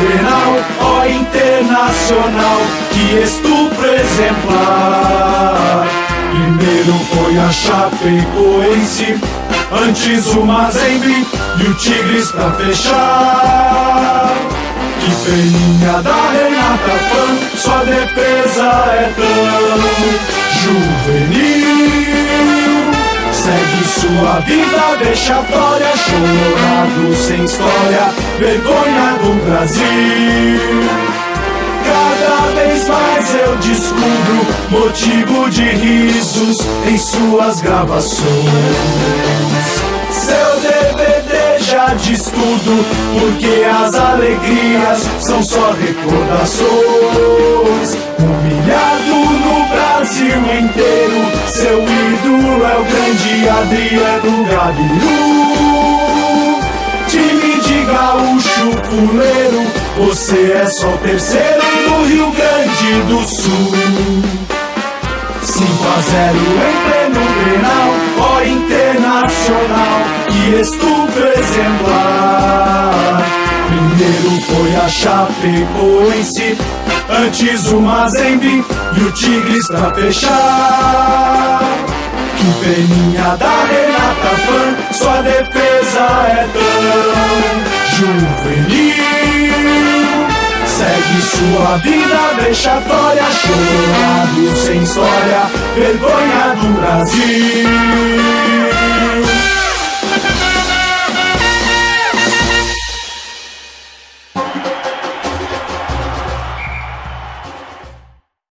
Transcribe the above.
Grenal, ó Internacional, que estupro exemplar. Primeiro foi a Chapecoense, antes o Mazembe e o Tigres pra fechar. Que peninha da Renata Fã, sua defesa é tão juvenil. Segue sua vida vexatória, chorado sem história, vergonha do Brasil. Cada vez mais eu descubro motivo de risos em suas gravações. Seu DVD já diz tudo, porque as alegrias são só recordações. Humilhado no Brasil inteiro, seu ídolo é o grande Adriano Gabiru. Time de gaúcho fuleiro, você é só o terceiro no Rio Grande do Sul. 5-0 em pleno Grenal, ó Internacional, que estupro exemplar. Primeiro foi a Chapecoense, antes o Mazembe e o Tigres pra fechar. Que peninha da Renata Fã, sua defesa é tão juvenil. Segue sua vida vexatória, chorado sem história, vergonha do Brasil.